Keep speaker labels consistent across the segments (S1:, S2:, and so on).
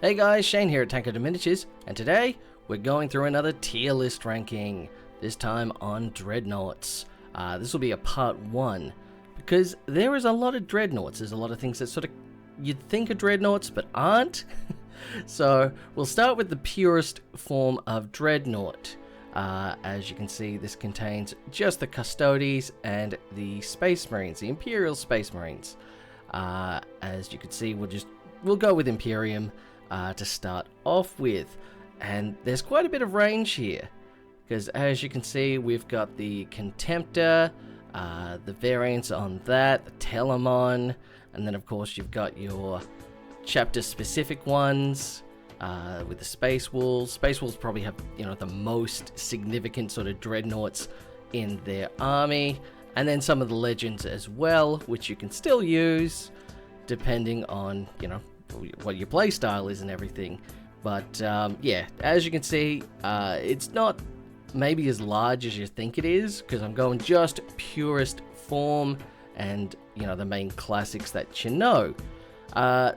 S1: Hey guys, Shane here at Tanker Miniatures, and today we're going through another tier list ranking, this time on Dreadnoughts. This will be a part 1, because there is a lot of Dreadnoughts. There's a lot of things that sort of you'd think are Dreadnoughts, but aren't. So we'll start with the purest form of Dreadnought. As you can see, this contains just the Custodes and the Space Marines, the Imperial Space Marines. As you can see, we'll go with Imperium to start off with, and there's quite a bit of range here, because as you can see, we've got the Contemptor, the variants on that, the Telemon, and then of course you've got your chapter specific ones with the Space Wolves. Space Wolves probably have, the most significant sort of dreadnoughts in their army, and then some of the legends as well, which you can still use depending on what your play style is and everything. But yeah, as you can see, it's not maybe as large as you think it is, because I'm going just purest form and the main classics that you know.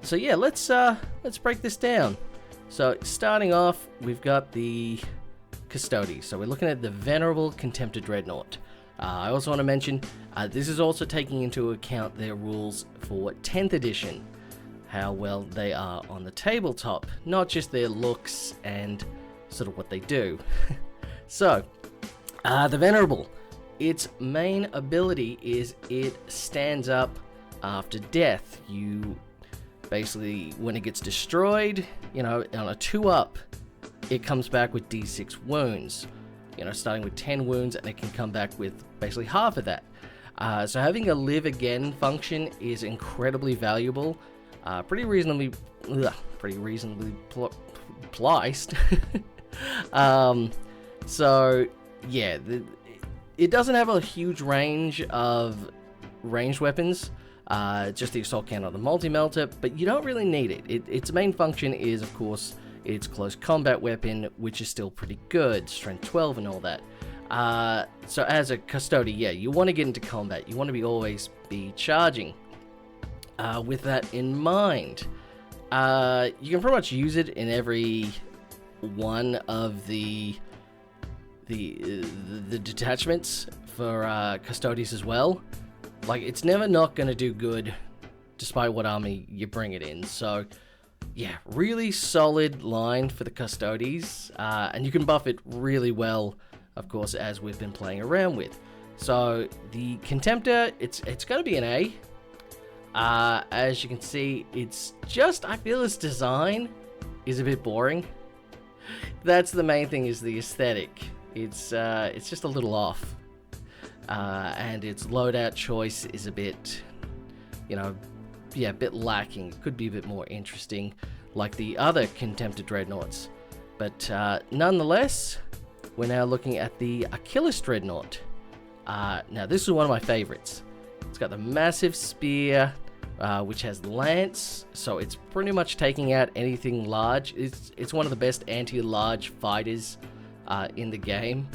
S1: So yeah, let's break this down. So starting off, we've got the Custodes. So we're looking at the Venerable Contemptor Dreadnought. I also want to mention this is also taking into account their rules for 10th edition, how well they are on the tabletop, not just their looks and sort of what they do. So, the Venerable, its main ability is it stands up after death. You basically, when it gets destroyed, on a 2-up, it comes back with D6 wounds. Starting with 10 wounds, and it can come back with basically half of that. So having a live again function is incredibly valuable. Pretty reasonably priced. So yeah, it doesn't have a huge range of ranged weapons. Just the assault cannon or the multi-melter, but you don't really need it. Its main function is, of course, its close combat weapon, which is still pretty good, strength 12 and all that. So as a Custode, yeah, you want to get into combat. You want to always be charging. With that in mind, you can pretty much use it in every one of the detachments for Custodes as well. Like, it's never not going to do good despite what army you bring it in. So yeah, really solid line for the Custodes, and you can buff it really well, of course, as we've been playing around with. So the Contemptor, it's going to be an A. As you can see, I feel its design is a bit boring. That's the main thing, is the aesthetic. It's just a little off. And its loadout choice is a bit, a bit lacking. It could be a bit more interesting, like the other Contemptor Dreadnoughts. But nonetheless, we're now looking at the Achilles Dreadnought. Now, this is one of my favorites. It's got the massive spear, which has lance, so it's pretty much taking out anything large. It's one of the best anti-large fighters in the game.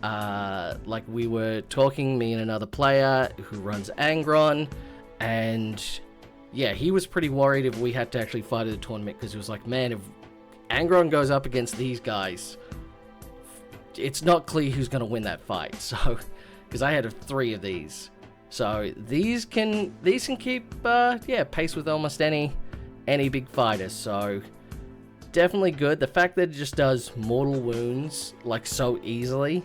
S1: Like we were talking, me and another player who runs Angron, and yeah, he was pretty worried if we had to actually fight at the tournament, because he was like, man, if Angron goes up against these guys, it's not clear who's going to win that fight. So, because I had 3 of these. So these can keep pace with almost any big fighter. So definitely good. The fact that it just does mortal wounds like so easily,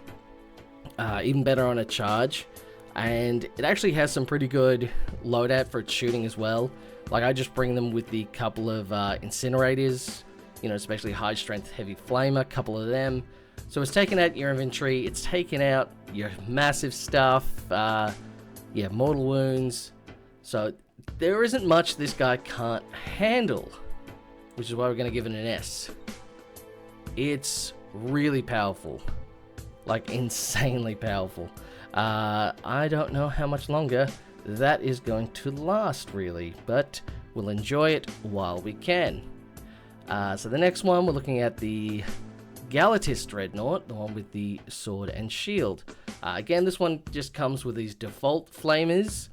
S1: even better on a charge, and it actually has some pretty good loadout for its shooting as well. Like, I just bring them with the couple of incinerators, especially high strength heavy flamer, couple of them. So it's taking out your infantry, it's taking out your massive stuff. Yeah, mortal wounds. So there isn't much this guy can't handle, which is why we're going to give it an S. It's really powerful, like insanely powerful. I don't know how much longer that is going to last, really, but we'll enjoy it while we can. So the next one, we're looking at the Galatis Dreadnought, the one with the sword and shield. Again, this one just comes with these default flamers,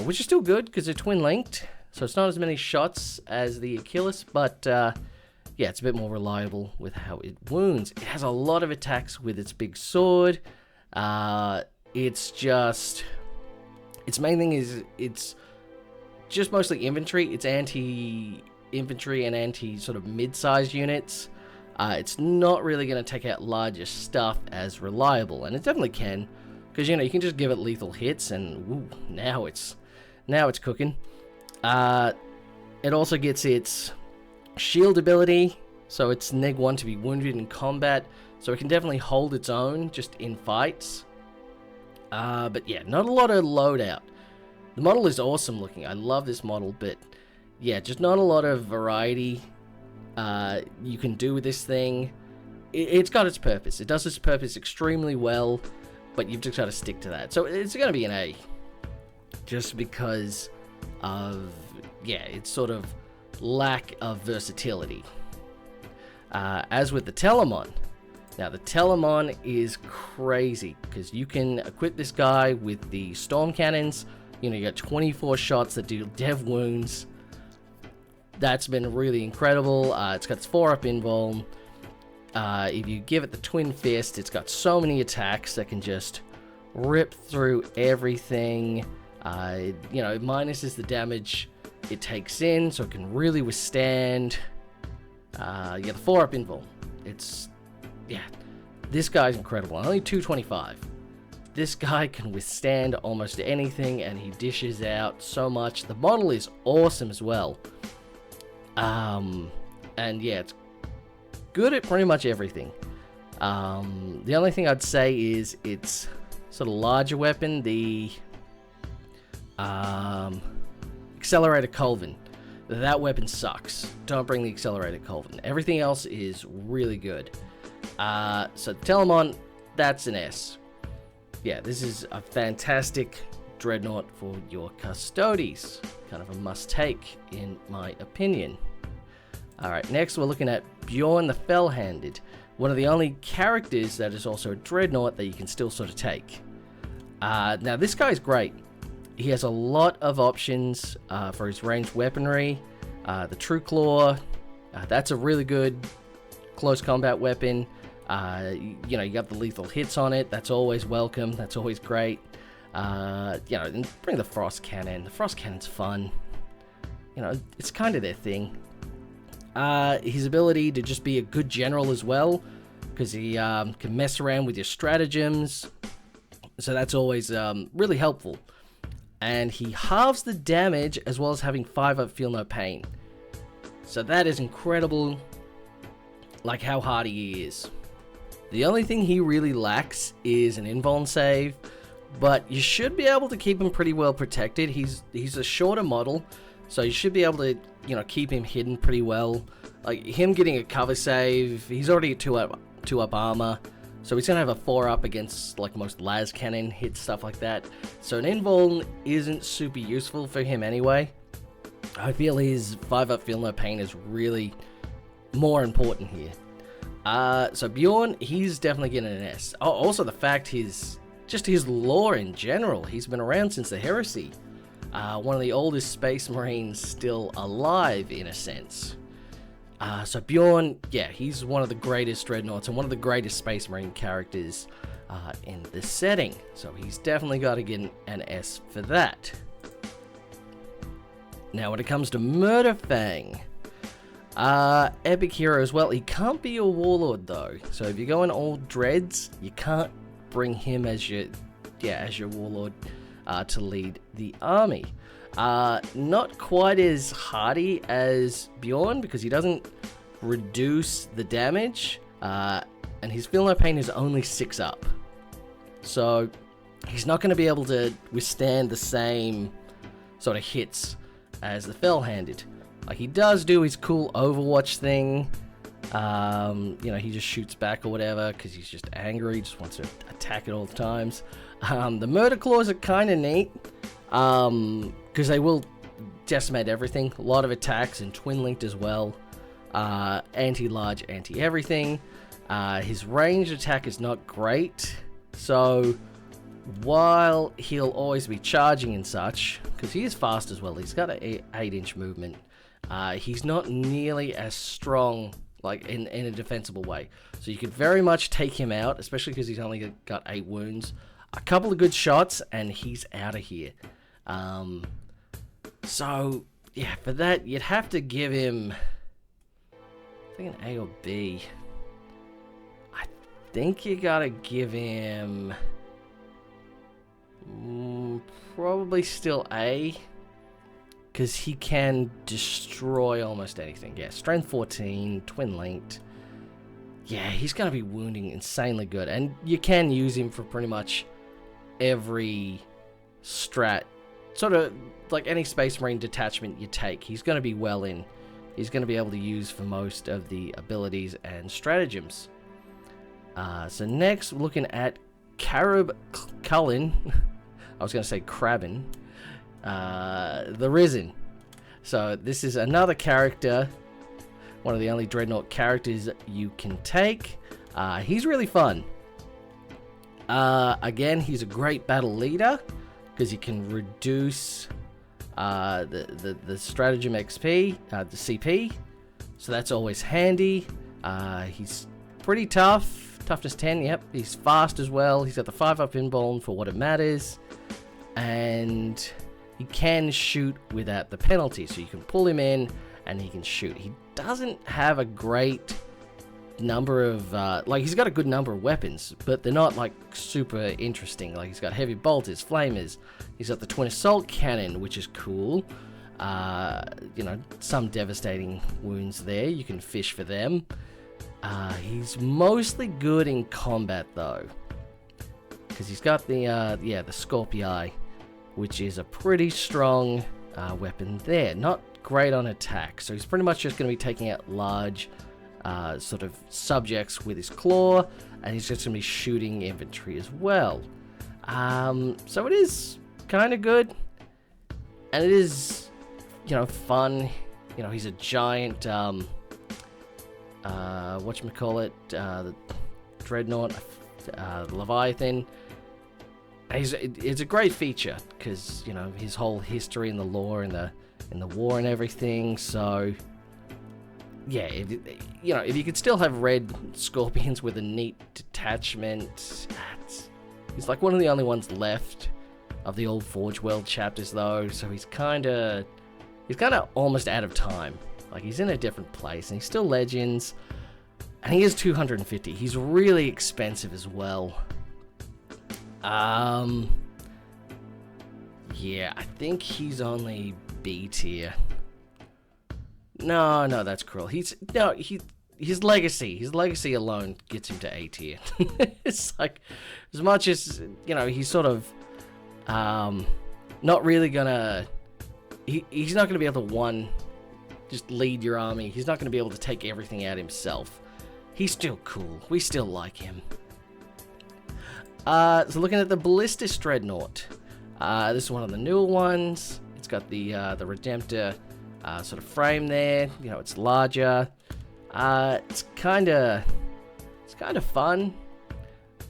S1: which is still good because they're twin linked. so it's not as many shots as the Achilles, but yeah, it's a bit more reliable with how it wounds. It has a lot of attacks with its big sword. It's just... Its main thing is it's just mostly infantry. It's anti-infantry and anti-sort of mid-sized units. It's not really going to take out larger stuff as reliable, and it definitely can, because, you know, you can just give it lethal hits, and ooh, now it's cooking. It also gets its shield ability, so it's neg1 to be wounded in combat, so it can definitely hold its own just in fights. But yeah, not a lot of loadout. The model is awesome looking. I love this model, but yeah, just not a lot of variety you can do with this thing. It's got its purpose. It does its purpose extremely well, but you've just got to stick to that. So it's going to be an A, just because of, yeah, its sort of lack of versatility. As with the Telemon, now the Telemon is crazy, because you can equip this guy with the storm cannons. You know, you got 24 shots that do dev wounds. That's been really incredible. It's got its 4-up invuln. If you give it the Twin Fist, it's got so many attacks that can just rip through everything. You know, it minuses the damage it takes in, so it can really withstand. You got the 4-up invuln. It's, yeah, this guy's incredible. Only 225. This guy can withstand almost anything, and he dishes out so much. The model is awesome as well. And yeah, it's good at pretty much everything. The only thing I'd say is its sort of larger weapon, the Accelerated Culverin. That weapon sucks. Don't bring the Accelerated Culverin. Everything else is really good. So Telemon, that's an S. Yeah, this is a fantastic Dreadnought for your Custodes. Kind of a must-take, in my opinion. Alright, next we're looking at Bjorn the Fell-Handed. One of the only characters that is also a Dreadnought that you can still sort of take. Now, this guy's great. He has a lot of options for his ranged weaponry. The True Claw, that's a really good close combat weapon. You know, you got the lethal hits on it. That's always welcome. That's always great. You know, and bring the Frost Cannon. The Frost Cannon's fun. You know, it's kind of their thing. His ability to just be a good general as well, because he can mess around with your stratagems. So that's always really helpful. And he halves the damage as well as having 5-up Feel No Pain. So that is incredible, like how hardy he is. The only thing he really lacks is an invuln save, but you should be able to keep him pretty well protected. He's a shorter model, so you should be able to, you know, keep him hidden pretty well. Like him getting a cover save, he's already at 2-up armor, so he's gonna have a 4-up against like most las cannon hits, stuff like that. So an invuln isn't super useful for him anyway. I feel his 5-up Feel No Pain is really more important here. So Bjorn, he's definitely getting an S. Oh, also the fact his lore in general, he's been around since the Heresy. One of the oldest Space Marines still alive, in a sense. So Bjorn, yeah, he's one of the greatest Dreadnoughts and one of the greatest Space Marine characters in this setting. So he's definitely got to get an S for that. Now, when it comes to Murderfang, epic hero as well. He can't be your warlord though. So if you're going all dreads, you can't bring him as your warlord to lead the army. Not quite as hardy as Bjorn, because he doesn't reduce the damage, and his Feel No Pain is only 6-up. So he's not going to be able to withstand the same sort of hits as the Fell-Handed. Like, he does do his cool Overwatch thing. You know, he just shoots back or whatever because he's just angry. He just wants to attack at all times. The Murder Claws are kind of neat because they will decimate everything. A lot of attacks and twin-linked as well. Anti-large, anti-everything. His ranged attack is not great. So while he'll always be charging and such, because he is fast as well, he's got an 8-inch movement, he's not nearly as strong, like, in a defensible way. So you could very much take him out, especially because he's only got 8 wounds. A couple of good shots, and he's out of here. So, yeah, for that, you'd have to give him, I think, an A or B. I think you gotta give him probably still A, because he can destroy almost anything. Yeah, strength 14, twin linked. Yeah, he's gonna be wounding insanely good, and you can use him for pretty much every strat, sort of like any Space Marine detachment you take. He's gonna be well in. He's gonna be able to use for most of the abilities and stratagems. So next, we're looking at Carib Cullen. I was going to say Krabbin. The Risen. So this is another character. One of the only Dreadnought characters you can take. He's really fun. Again, he's a great battle leader, because he can reduce the stratagem XP, the CP. So that's always handy. He's pretty tough. Toughness 10, yep. He's fast as well. He's got the 5-up inborn for what it matters. And he can shoot without the penalty. So you can pull him in and he can shoot. He doesn't have a great number of... like, he's got a good number of weapons, but they're not, like, super interesting. Like, he's got heavy bolters, flamers. He's got the twin assault cannon, which is cool. You know, some devastating wounds there. You can fish for them. He's mostly good in combat, though, because he's got the Scorpii, which is a pretty strong weapon there. Not great on attack, so he's pretty much just going to be taking out large sort of subjects with his claw, and he's just going to be shooting infantry as well. So it is kind of good, and it is, you know, fun. You know, he's a giant... whatchamacallit, the Dreadnought, Leviathan. It's a great feature, because, you know, his whole history in the lore and the war and everything. So yeah, if you could still have red scorpions with a neat detachment, he's like one of the only ones left of the old Forge World chapters, though. So he's kind of almost out of time. Like, he's in a different place, and he's still Legends, and he is 250. He's really expensive as well. Yeah, I think he's only B tier. No, that's cruel. His legacy alone gets him to A tier. It's like, as much as, you know, he's sort of, not really gonna, he's not gonna be able to, just lead your army. He's not going to be able to take everything out himself. He's still cool. We still like him. So looking at the Ballistic Dreadnought. This is one of the newer ones. It's got the Redemptor sort of frame there. You know, it's larger. It's kind of fun,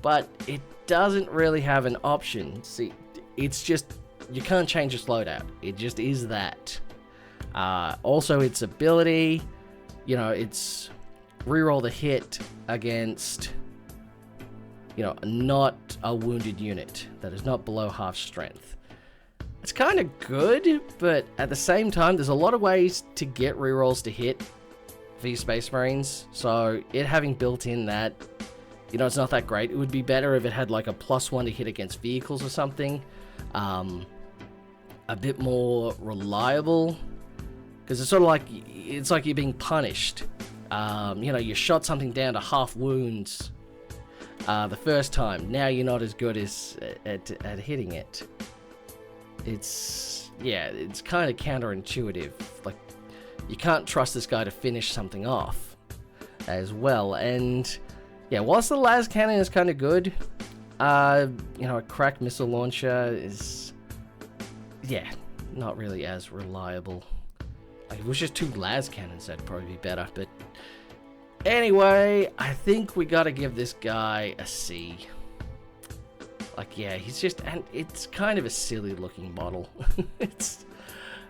S1: but it doesn't really have an option. See, it's just, you can't change its loadout. It just is that. Also, its ability, you know, it's reroll the hit against, you know, not a wounded unit that is not below half strength. It's kind of good, but at the same time, there's a lot of ways to get rerolls to hit for your Space Marines. So it having built in that, you know, it's not that great. It would be better if it had like a +1 to hit against vehicles or something. A bit more reliable. Because it's sort of like, it's like you're being punished. You know, you shot something down to half wounds the first time. Now you're not as good as at hitting it. It's kind of counterintuitive. Like, you can't trust this guy to finish something off as well. And yeah, whilst the las cannon is kind of good, you know, a cracked missile launcher is, yeah, not really as reliable. Like, if it was just 2 las cannons, that'd probably be better. But anyway, I think we gotta give this guy a C. Like, yeah, he's just, and it's kind of a silly looking model. It's,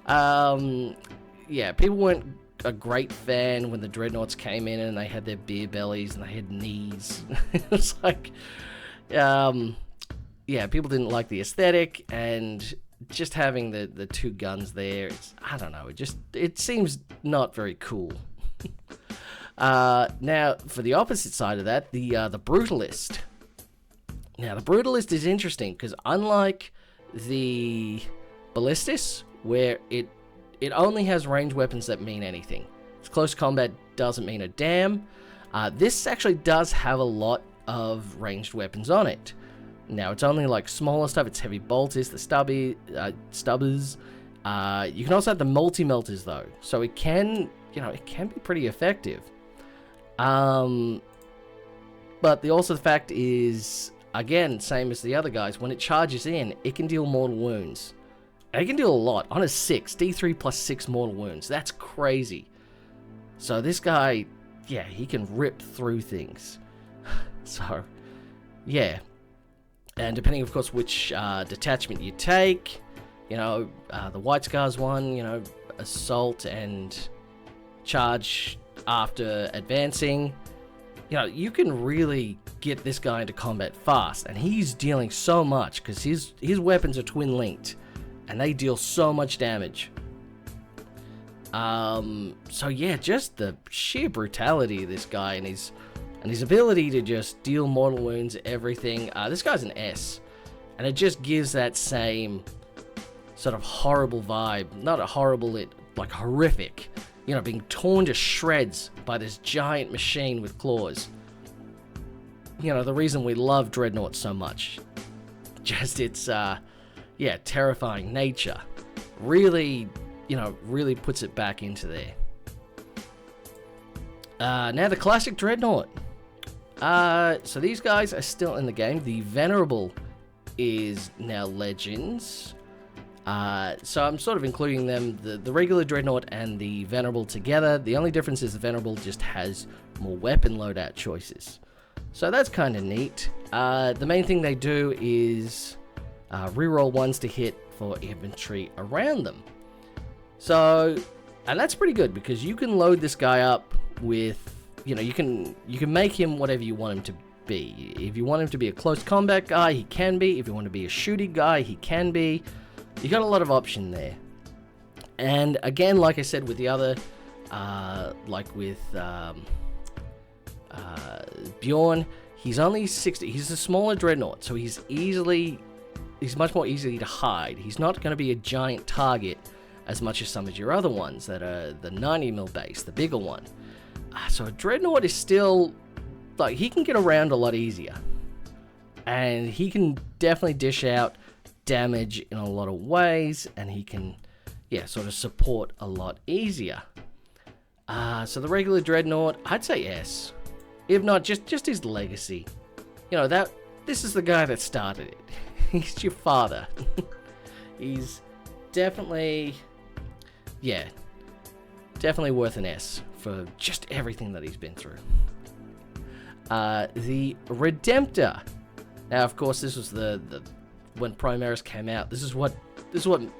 S1: yeah, people weren't a great fan when the Dreadnoughts came in and they had their beer bellies and they had knees. It was like, yeah, people didn't like the aesthetic, and just having the two guns there, it's, I don't know, it seems not very cool. Now, for the opposite side of that, the Brutalist. Now, the Brutalist is interesting because unlike the Ballistis, where it only has ranged weapons that mean anything, its close combat doesn't mean a damn. This actually does have a lot of ranged weapons on it. Now, it's only like smaller stuff. It's heavy bolters, the stubbers. You can also have the multi-melters though, so it can, it can be pretty effective. But the fact is, again, same as the other guys, when it charges in, it can deal mortal wounds. And it can deal a lot. On a 6, D3 plus 6 mortal wounds. That's crazy. So this guy, yeah, he can rip through things. So, yeah. And depending, of course, which detachment you take, the White Scars one, assault and charge after advancing, you can really get this guy into combat fast, and he's dealing so much because his weapons are twin linked and they deal so much damage. So yeah, just the sheer brutality of this guy and his ability to just deal mortal wounds, everything. This guy's an S, and it just gives that same sort of horrible vibe. Not a horrible, like horrific. Being torn to shreds by this giant machine with claws. The reason we love Dreadnought so much. Just its, terrifying nature. Really, really puts it back into there. Now the classic Dreadnought. So these guys are still in the game. The Venerable is now Legends. So I'm sort of including them, the regular Dreadnought and the Venerable together. The only difference is the Venerable just has more weapon loadout choices. So that's kind of neat. The main thing they do is reroll ones to hit for infantry around them. So, and that's pretty good because you can load this guy up with, you can make him whatever you want him to be. If you want him to be a close combat guy, he can be. If you want to be a shooting guy, he can be. You got a lot of option there. And again, like I said with the other, like with Bjorn, he's only 60. He's a smaller Dreadnought, so he's much more easily to hide. He's not going to be a giant target as much as some of your other ones that are the 90mm base, the bigger one. So a Dreadnought is still, like, he can get around a lot easier. And he can definitely dish out damage in a lot of ways, and he can, sort of support a lot easier. So the regular Dreadnought, I'd say S. If not, just his legacy. This is the guy that started it. He's your father. He's definitely, definitely worth an S for just everything that he's been through. The Redemptor. Now, of course, this was the when Primaris came out. This is what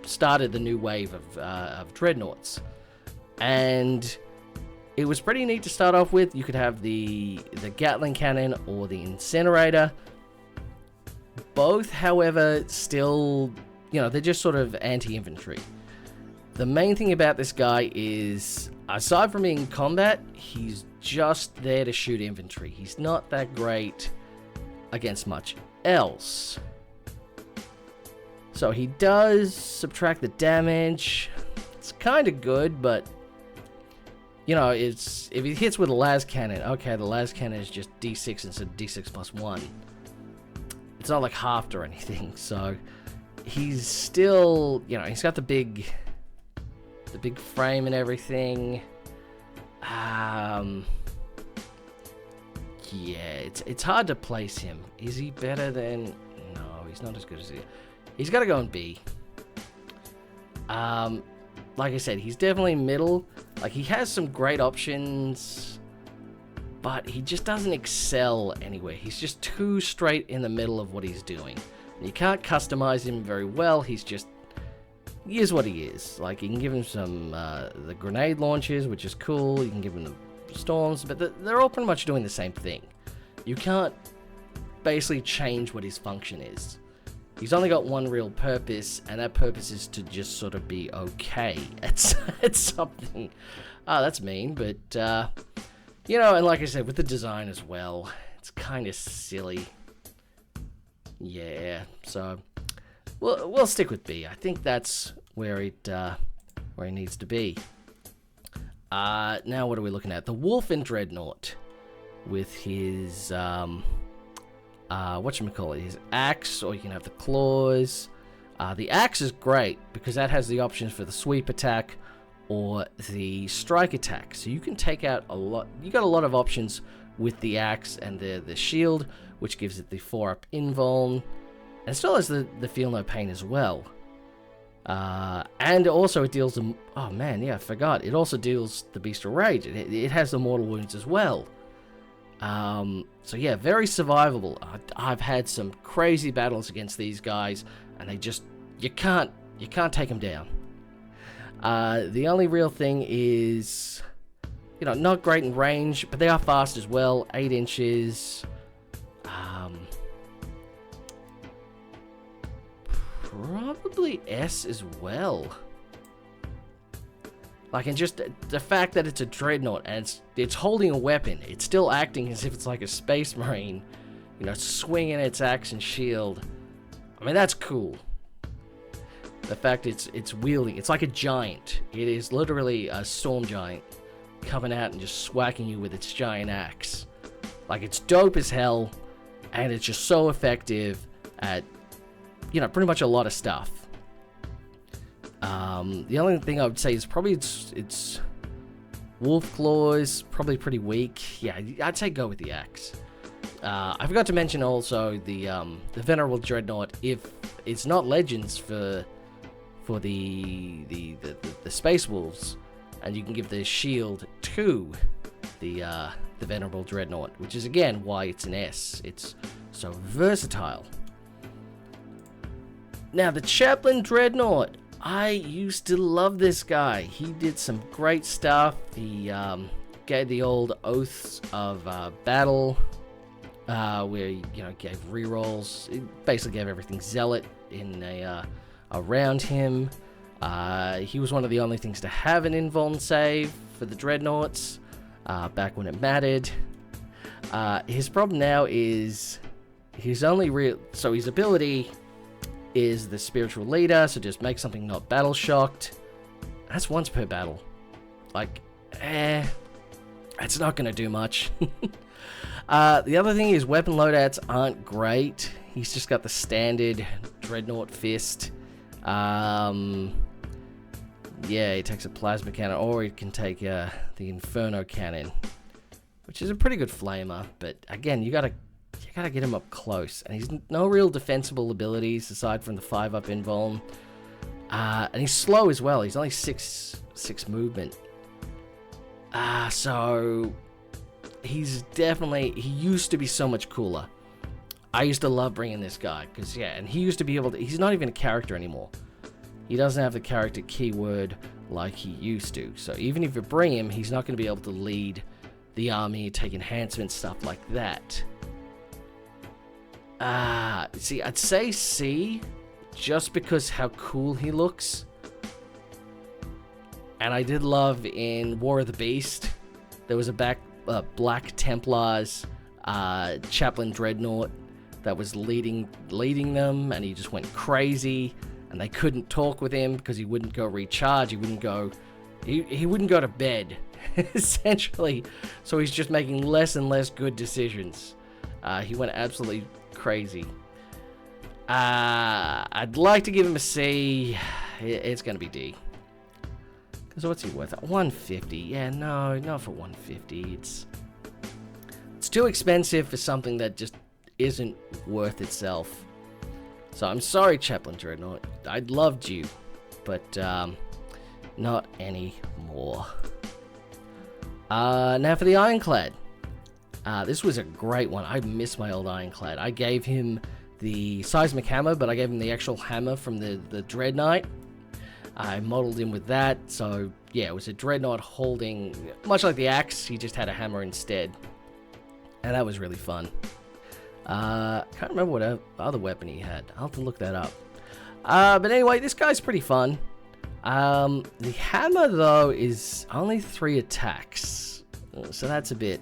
S1: started the new wave of Dreadnoughts, and it was pretty neat to start off with. You could have the Gatling cannon or the incinerator. Both, however, still, they're just sort of anti-infantry. The main thing about this guy is, aside from being in combat, he's just there to shoot infantry. He's not that great against much else. So he does subtract the damage. It's kind of good, but if he hits with a las cannon, okay, the las cannon is just D6 instead of D6 plus 1. It's not like halved or anything, so he's still, he's got the big frame and everything. It's hard to place him. Is he better than? No, he's not as good as he. He's got to go in B. Like I said, he's definitely middle. Like, he has some great options, but he just doesn't excel anywhere. He's just too straight in the middle of what he's doing. You can't customize him very well. He is what he is. Like, you can give him some the grenade launchers, which is cool. You can give him the storms, but they're all pretty much doing the same thing. You can't basically change what his function is. He's only got one real purpose, and that purpose is to just sort of be okay at something. That's mean, but, you know, and like I said, with the design as well, it's kind of silly. Yeah, so we'll stick with B. I think that's where it needs to be. Now what are we looking at? The Wolf in Dreadnought with his whatchamacallit, his axe, or you can have the claws. The axe is great because that has the options for the sweep attack or the strike attack. So you can take out a lot. You got a lot of options with the axe and the shield, which gives it the 4-up invuln, and it still has the feel no pain as well. And also it deals the, oh man, yeah, I forgot. It also deals the Beast of Rage. It has the mortal wounds as well. So yeah, very survivable. I've had some crazy battles against these guys, and they just, you can't take them down. The only real thing is, you know, not great in range, but they are fast as well. 8 inches. Probably S as well. Like, and just the fact that it's a Dreadnought and it's holding a weapon, it's still acting as if it's like a Space Marine, you know, swinging its axe and shield. I mean, that's cool. The fact it's wielding, it's like a giant. It is literally a storm giant coming out and just swacking you with its giant axe. Like, it's dope as hell, and it's just so effective at, you know, pretty much a lot of stuff. The only thing I would say is probably it's Wolf Claws, probably pretty weak. Yeah, I'd say go with the axe. I forgot to mention also the Venerable Dreadnought. If it's not Legends for the Space Wolves, and you can give the shield to the Venerable Dreadnought, which is again why it's an S. It's so versatile. Now the Chaplain Dreadnought. I used to love this guy. He did some great stuff. He gave the old Oaths of Battle, where he, you know, gave rerolls. He basically gave everything Zealot in around him. He was one of the only things to have an invuln save for the Dreadnoughts back when it mattered. His problem now is his ability is the Spiritual Leader, so just make something not battle shocked. That's once per battle. Like, it's not gonna do much. The other thing is weapon loadouts aren't great. He's just got the standard Dreadnought Fist. Yeah, he takes a plasma cannon, or he can take the Inferno cannon, which is a pretty good flamer. But again, you gotta get him up close, and he's no real defensible abilities aside from the 5-up invuln. And he's slow as well. He's only 6 movement. So he's definitely, he used to be so much cooler. I used to love bringing this guy because, yeah, and he used to be able to, he's not even a character anymore. He doesn't have the character keyword like he used to. So even if you bring him, he's not going to be able to lead the army, take enhancements, stuff like that. See, I'd say C, just because how cool he looks. And I did love in War of the Beast, there was a Black Templars Chaplain Dreadnought that was leading them, and he just went crazy, and they couldn't talk with him because he wouldn't go recharge, he wouldn't go to bed, essentially. So he's just making less and less good decisions. He went absolutely crazy. I'd like to give him a C. It's gonna be D. Because what's he worth? 150. Yeah, no, not for 150. It's too expensive for something that just isn't worth itself. So I'm sorry, Chaplain Dreadnought. I loved you, but not anymore. Now for the Ironclad. This was a great one. I miss my old Ironclad. I gave him the seismic hammer, but I gave him the actual hammer from the Dreadnought. I modeled him with that, so yeah, it was a Dreadnought holding, much like the axe, he just had a hammer instead. And that was really fun. Can't remember what other weapon he had. I'll have to look that up. But anyway, this guy's pretty fun. The hammer, though, is only 3 attacks. So that's a bit...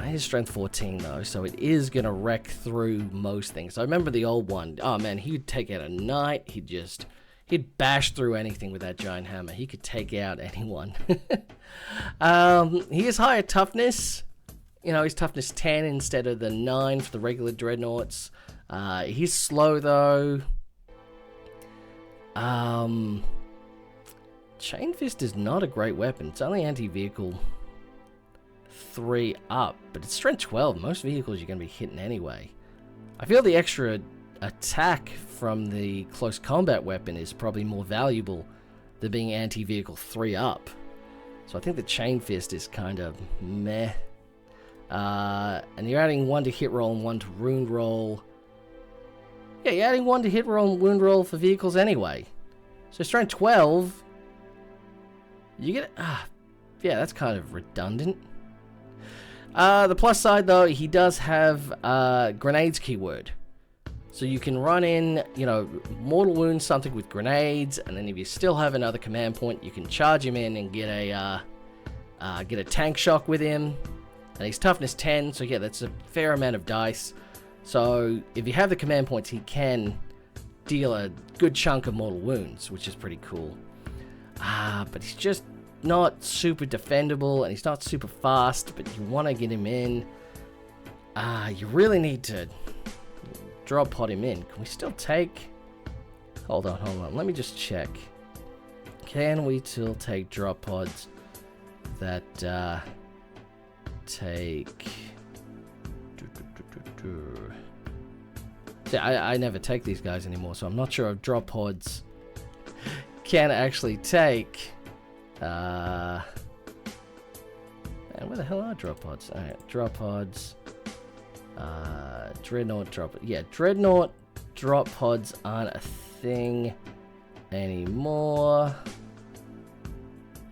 S1: His strength 14, though, so it is going to wreck through most things. I remember the old one. Oh, man, he'd take out a knight. He'd bash through anything with that giant hammer. He could take out anyone. He has higher toughness. You know, he's toughness 10 instead of the 9 for the regular Dreadnoughts. He's slow, though. Chain Fist is not a great weapon. It's only anti-vehicle 3 up, but it's strength 12. Most vehicles you're going to be hitting anyway. I feel the extra attack from the close combat weapon is probably more valuable than being anti-vehicle 3 up. So I think the Chain Fist is kind of meh. And you're adding 1 to hit roll and 1 to wound roll. Yeah, you're adding 1 to hit roll and wound roll for vehicles anyway. So strength 12, you get... yeah, that's kind of redundant. The plus side, though, he does have grenades keyword. So you can run in, you know, mortal wound something with grenades, and then if you still have another command point, you can charge him in and get a tank shock with him. And he's toughness 10, so yeah, that's a fair amount of dice. So if you have the command points, he can deal a good chunk of mortal wounds, which is pretty cool. But he's just not super defendable, and he's not super fast, but you want to get him in. You really need to drop pod him in. Can we still take... Hold on. Let me just check. Can we still take drop pods that take... See, I never take these guys anymore, so I'm not sure if drop pods can actually take... and where the hell are drop pods? Alright, drop pods. Dreadnought drop... Yeah, Dreadnought drop pods aren't a thing anymore.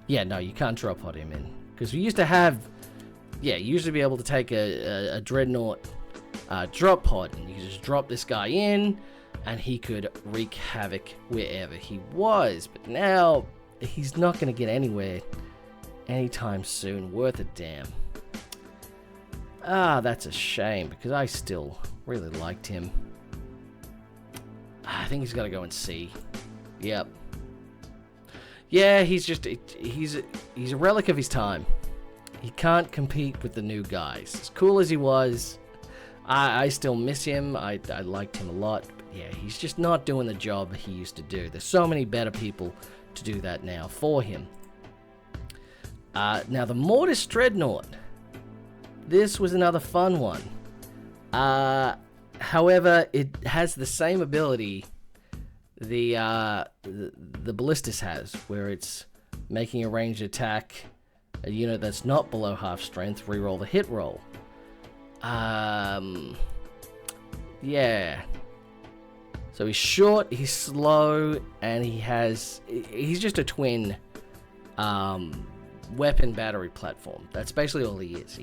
S1: Yeah, no, you can't drop pod him in. Because we used to have... Yeah, you used to be able to take a Dreadnought drop pod, and you could just drop this guy in, and he could wreak havoc wherever he was. But now, he's not going to get anywhere anytime soon. Worth a damn. That's a shame, because I still really liked him. I think he's got to go and see. Yep. Yeah, he's a relic of his time. He can't compete with the new guys. As cool as he was, I still miss him. I liked him a lot. But yeah, he's just not doing the job he used to do. There's so many better people to do that now for him. Now, the Mortis Dreadnought. This was another fun one. However, it has the same ability the Ballistus has, where it's making a ranged attack, a unit that's not below half strength, reroll the hit roll. Yeah. So he's short, he's slow, and he's just a twin weapon battery platform. That's basically all he is.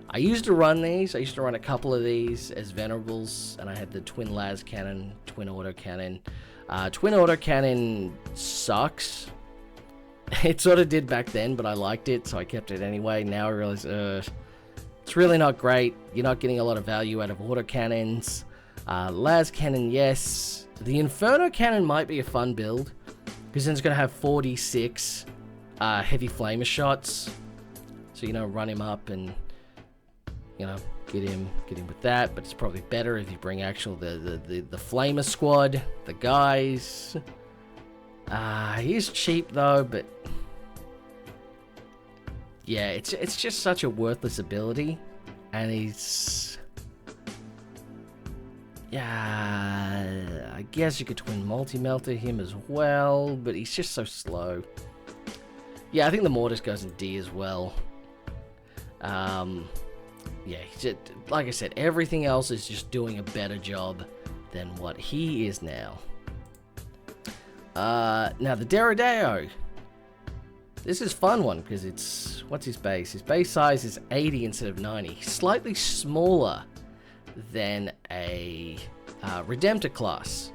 S1: I used to run these. I used to run a couple of these as Venerables, and I had the twin las cannon, twin autocannon. Twin autocannon sucks. It sort of did back then, but I liked it, so I kept it anyway. Now I realize it's really not great. You're not getting a lot of value out of autocannons. Las cannon, yes. The Inferno cannon might be a fun build, because then it's going to have 46 heavy flamer shots. So, run him up and, get him with that. But it's probably better if you bring actual the flamer squad, the guys. He's cheap though, but yeah, it's just such a worthless ability, and I guess you could twin multi-melter him as well, but he's just so slow. Yeah, I think the Mortis goes in D as well. yeah, like I said, everything else is just doing a better job than what he is now. Now the Dreadnought. This is a fun one because it's, what's his base? His base size is 80 instead of 90. He's slightly smaller than a Redemptor class,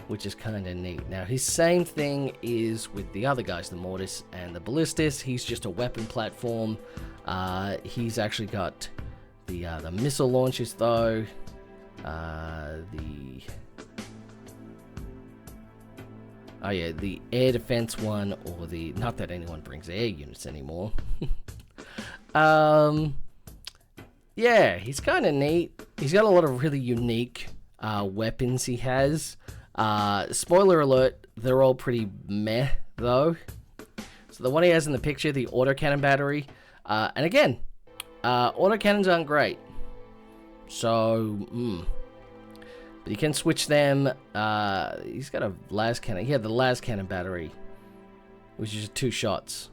S1: which is kind of neat. Now his same thing is with the other guys, the Mortis and the Ballistis. He's just a weapon platform. He's actually got the missile launchers though. The air defense one, or the, not that anyone brings air units anymore. Yeah, he's kind of neat. He's got a lot of really unique weapons he has. Spoiler alert, they're all pretty meh though. So the one he has in the picture, the autocannon battery, and again, autocannons aren't great. So, but you can switch them. He's got a las cannon. He had the las cannon battery, which is just 2 shots.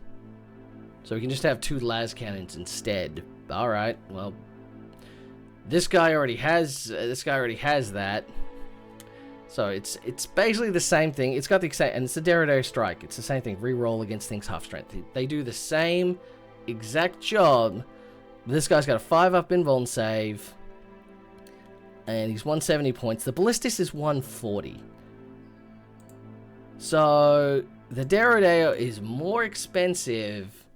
S1: So we can just have 2 las cannons instead. All right. Well, this guy already has. That. So it's basically the same thing. It's got the same, and it's the Dreadnought strike. It's the same thing. Reroll against things half strength. They do the same exact job. This guy's got a 5-up invuln save. And he's 170 points. The Ballistis is 140. So the Dreadnought is more expensive,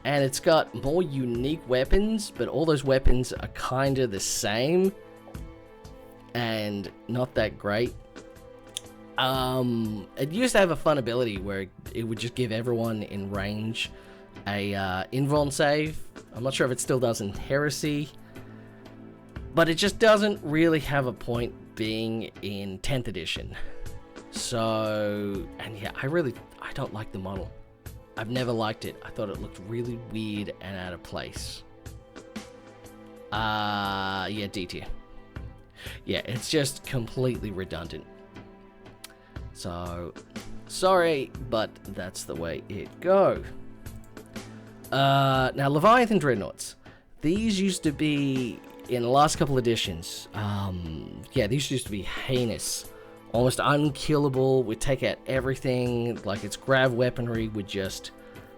S1: and it's got more unique weapons, but all those weapons are kind of the same and not that great. It used to have a fun ability where it would just give everyone in range a invuln save. I'm not sure if it still does in Heresy. But it just doesn't really have a point being in 10th edition. So, and yeah, I don't like the model. I've never liked it. I thought it looked really weird and out of place. Yeah, D tier. Yeah, it's just completely redundant. So, sorry, but that's the way it go. Now, Leviathan Dreadnoughts. These used to be, in the last couple editions, yeah, these used to be heinous. Almost unkillable, would take out everything, like its grav weaponry would just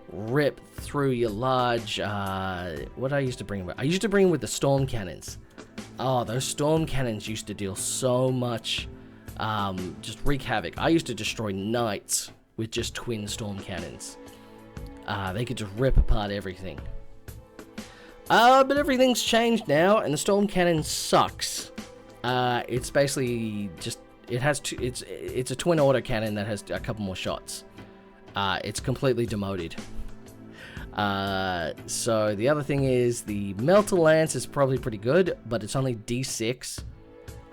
S1: rip through your large, what did I used to bring with? I used to bring with the storm cannons. Oh, those storm cannons used to deal so much, just wreak havoc. I used to destroy knights with just twin storm cannons. They could just rip apart everything. But everything's changed now, and the storm cannon sucks. It's basically just, it has two, it's a twin autocannon that has a couple more shots. It's completely demoted. So the other thing is the Melter Lance is probably pretty good, but it's only D6.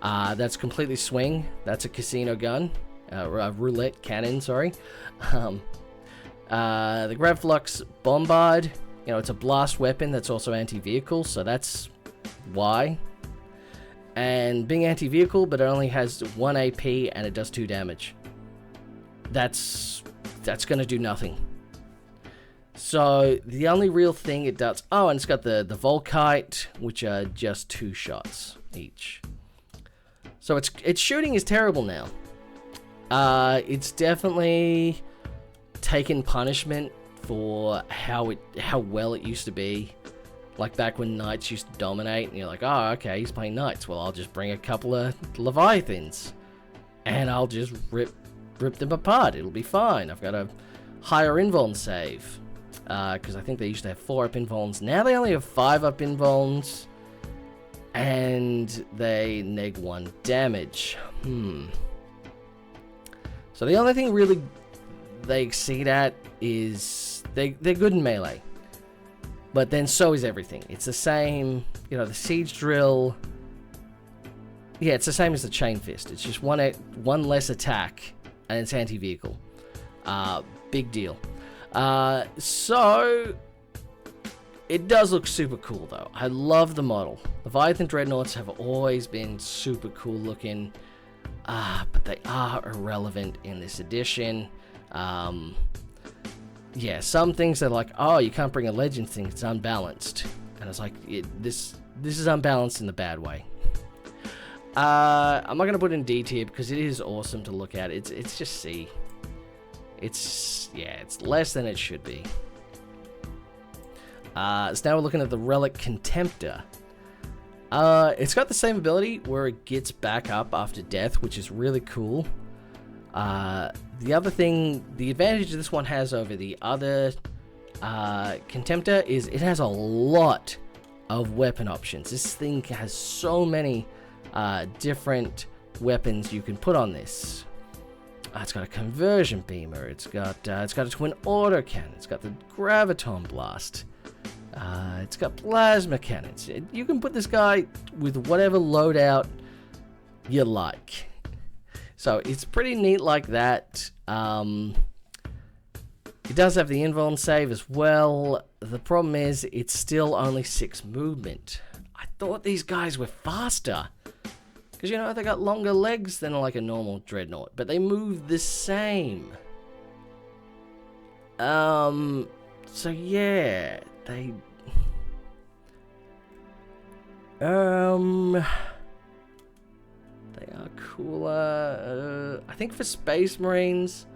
S1: That's completely swing. That's a casino gun, roulette cannon. Sorry. The Gravflux Bombard. You know, it's a blast weapon that's also anti-vehicle, so that's why. And being anti-vehicle, but it only has 1 AP and it does 2 damage. That's gonna do nothing. So the only real thing it does, oh, and it's got the Volkite, which are just 2 shots each. So its shooting is terrible now. It's definitely taken punishment for how well it used to be. Like back when Knights used to dominate, and you're like, oh, okay, he's playing Knights. Well, I'll just bring a couple of Leviathans, and I'll just rip them apart. It'll be fine. I've got a higher invuln save, because I think they used to have 4-up invulns. Now they only have 5-up invulns, and they neg 1 damage. So the only thing really they exceed at is they're good in melee. But then so is everything. It's the same, you know, the siege drill. Yeah, it's the same as the chain fist. It's just one less attack, and it's anti-vehicle. Big deal. So it does look super cool though. I love the model. Leviathan Dreadnoughts have always been super cool looking, but they are irrelevant in this edition. Yeah, some things are like, oh, you can't bring a legend thing, it's unbalanced. And it's like, this is unbalanced in the bad way. I'm not going to put it in D tier because it is awesome to look at. It's just C. It's less than it should be. So now we're looking at the Relic Contemptor. It's got the same ability where it gets back up after death, which is really cool. The other thing, the advantage this one has over the other Contemptor is it has a lot of weapon options. This thing has so many different weapons you can put on this. It's got a conversion beamer. It's got a twin autocannon. It's got the graviton blast. It's got plasma cannons. You can put this guy with whatever loadout you like. So it's pretty neat like that. It does have the invuln save as well. The problem is it's still only 6 movement. I thought these guys were faster. Because, you know, they got longer legs than like a normal Dreadnought. But they move the same. So yeah. They are cooler. I think for Space Marines,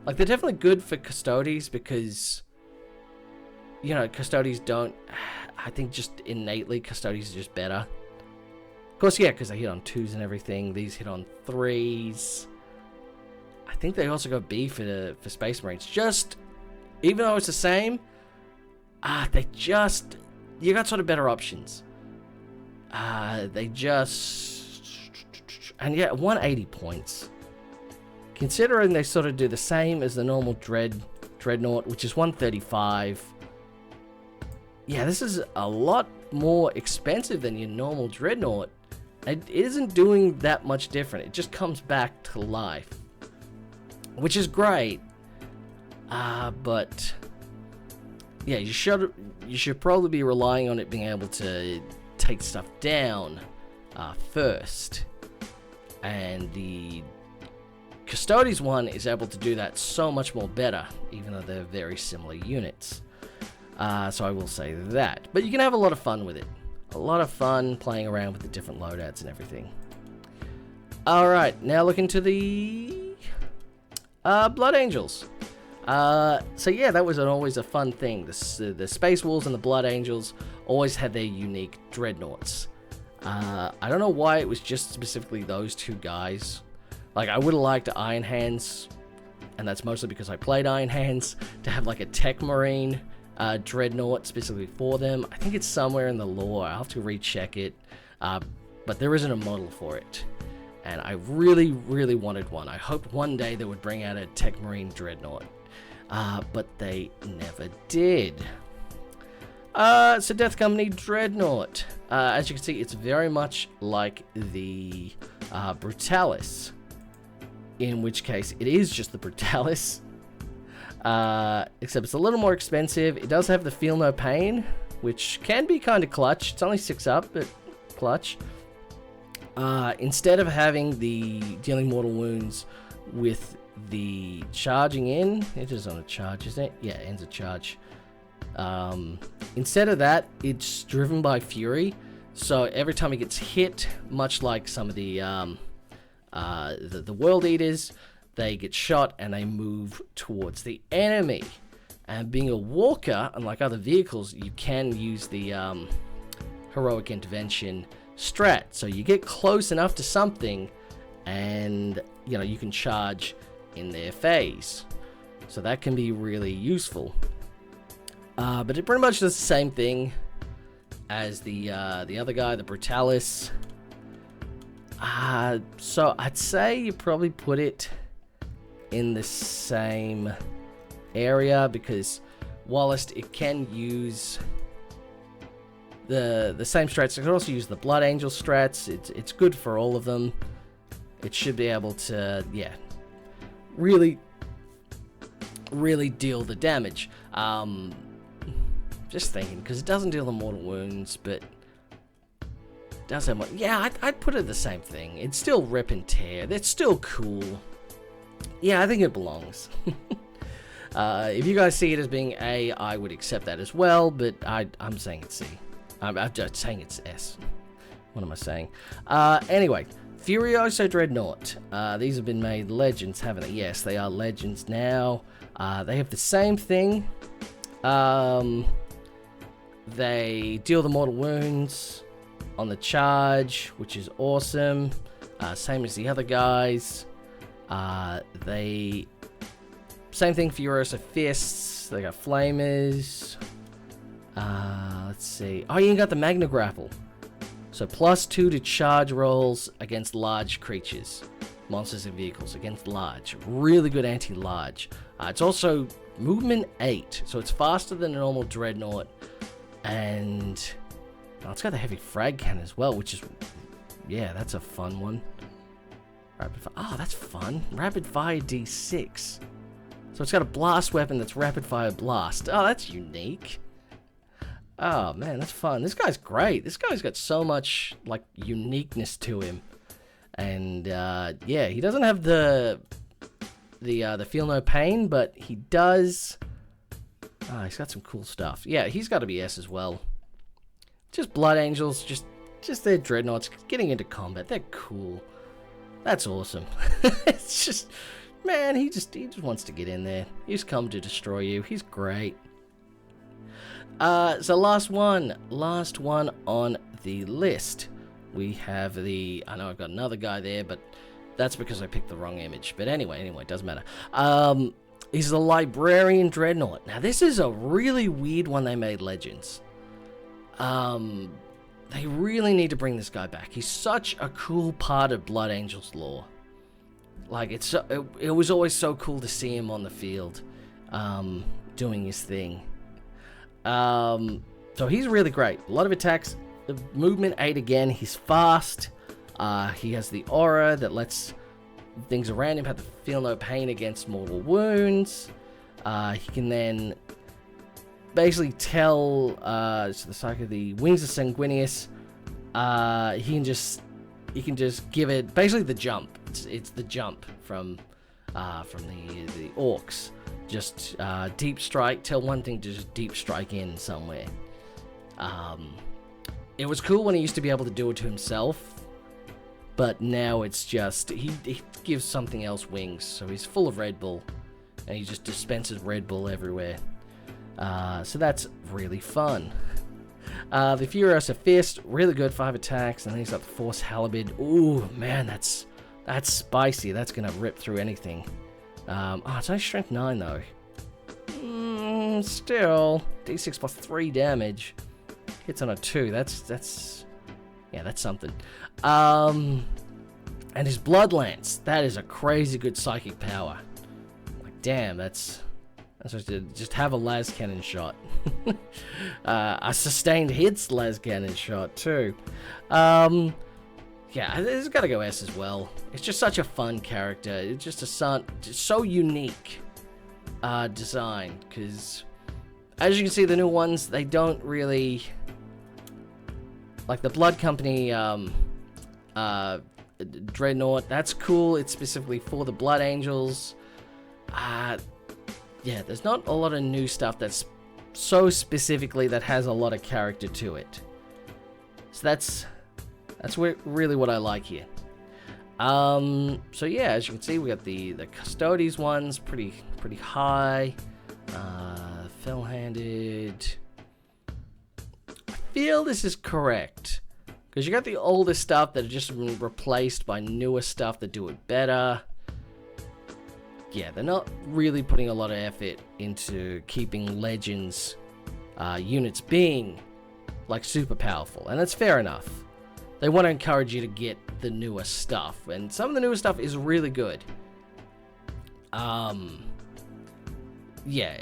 S1: like, they're definitely good for Custodes because, you know, Custodes don't, I think just innately Custodes are just better. Of course, yeah, because they hit on 2s and everything. These hit on 3s. I think they also got B for Space Marines. Just, even though it's the same, you got sort of better options. And yeah, 180 points. Considering they sort of do the same as the normal Dreadnought, which is 135. Yeah, this is a lot more expensive than your normal Dreadnought. It isn't doing that much different. It just comes back to life, which is great. But yeah, you should probably be relying on it being able to take stuff down first. And the Custodes one is able to do that so much more better, even though they're very similar units. So I will say that. But you can have a lot of fun with it. A lot of fun playing around with the different loadouts and everything. Alright, now look into the Blood Angels. So yeah, that was always a fun thing. The Space Wolves and the Blood Angels always had their unique Dreadnoughts. I don't know why it was just specifically those two guys. Like, I would have liked Iron Hands, and that's mostly because I played Iron Hands, to have like a Tech Marine Dreadnought specifically for them. I think it's somewhere in the lore. I'll have to recheck it. But there isn't a model for it. And I really, really wanted one. I hoped one day they would bring out a Tech Marine Dreadnought. But they never did. So Death Company Dreadnought. As you can see, it's very much like the Brutalis. In which case, it is just the Brutalis. Except it's a little more expensive. It does have the Feel No Pain, which can be kind of clutch. It's only 6 up, but clutch. Instead of having the dealing mortal wounds with the charging in, it is on a charge, isn't it? Yeah, it ends a charge. Instead of that, it's driven by Fury. So every time it gets hit, much like some of the World Eaters, they get shot and they move towards the enemy. And being a walker, unlike other vehicles, you can use the heroic intervention strat. So you get close enough to something, and you know you can charge in their phase. So that can be really useful. But it pretty much does the same thing as the other guy, the Brutalis. So I'd say you probably put it in the same area, because whilst it can use the same strats, it can also use the Blood Angel strats. It's good for all of them. It should be able to, yeah, really deal the damage. Just thinking, because it doesn't deal the mortal wounds, but does have more. Yeah, I'd put it the same thing. It's still rip and tear. It's still cool. Yeah, I think it belongs. If you guys see it as being A, I would accept that as well, but I'm saying it's C. I'm just saying it's S. What am I saying? Anyway, Furioso Dreadnought. These have been made legends, haven't they? Yes, they are legends now. They have the same thing. They deal the mortal wounds on the charge, which is awesome. Same as the other guys. Same thing, Furioso Fists. They got Flamers. Let's see. Oh, you got the Magna Grapple. So +2 to charge rolls against large creatures. Monsters and vehicles against large. Really good anti-large. It's also movement 8. So it's faster than a normal Dreadnought. And it's got the heavy frag cannon as well, which is... Yeah, that's a fun one. That's fun. Rapid fire D6. So it's got a blast weapon that's rapid fire blast. Oh, that's unique. Oh, man, that's fun. This guy's great. This guy's got so much, like, uniqueness to him. And, yeah, he doesn't have the feel no pain, but he does... he's got some cool stuff. Yeah, he's got to be S as well. Just Blood Angels, just their Dreadnoughts getting into combat. They're cool. That's awesome. It's just... Man, he just wants to get in there. He's come to destroy you. He's great. So last one on the list. We have the... I know I've got another guy there, but that's because I picked the wrong image. But anyway, it doesn't matter. He's the Librarian Dreadnought. Now, this is a really weird one they made legends. They really need to bring this guy back. He's such a cool part of Blood Angels lore. Like, it was always so cool to see him on the field, doing his thing. So he's really great. A lot of attacks. Movement 8 again. He's fast. He has the aura that lets things around him have to feel no pain against mortal wounds. He can then basically tell the psyche of the wings of Sanguinius. He can just give it basically the jump. It's the jump from the orcs. Just deep strike. Tell one thing to just deep strike in somewhere. It was cool when he used to be able to do it to himself, but now it's just he gives something else wings. So he's full of Red Bull, and he just dispenses Red Bull everywhere. So that's really fun. The Furiosa Fist, really good, 5 attacks, and then he's got the Force Halberd. Ooh, man, that's spicy. That's gonna rip through anything. It's only strength 9 though. Still, D6 plus 3 damage. Hits on a 2. That's something. And his Blood Lance. That is a crazy good psychic power. Like, damn, that's just have a las cannon shot. A sustained hits las cannon shot too. Yeah, it's got to go S as well. It's just such a fun character. It's just so unique design, because as you can see, the new ones, they don't really... Like the Blood Company Dreadnought, that's cool. It's specifically for the Blood Angels. Yeah, there's not a lot of new stuff that's so specifically that has a lot of character to it. So that's really what I like here. So yeah, as you can see, we got the Custodes ones, pretty high. Fell-handed. I feel this is correct, because you got the older stuff that are just been replaced by newer stuff that do it better. Yeah, they're not really putting a lot of effort into keeping Legends units being like super powerful, and that's fair enough. They want to encourage you to get the newer stuff, and some of the newer stuff is really good. Yeah,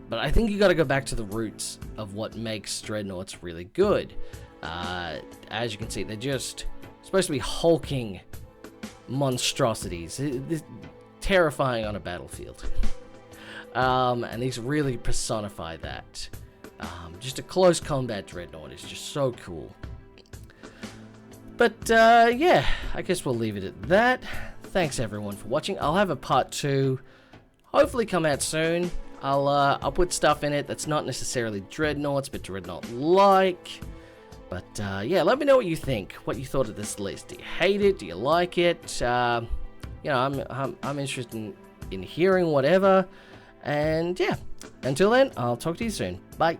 S1: but I think you got to go back to the roots of what makes Dreadnoughts really good. As you can see, they're just supposed to be hulking monstrosities. Terrifying on a battlefield. And these really personify that. Just a close combat Dreadnought is just so cool. But yeah, I guess we'll leave it at that. Thanks everyone for watching. I'll have a part 2 hopefully come out soon. I'll put stuff in it that's not necessarily Dreadnoughts, but Dreadnought-like. But yeah, let me know what you think. What you thought of this list. Do you hate it? Do you like it? You know, I'm interested in hearing whatever. And yeah, until then, I'll talk to you soon. Bye.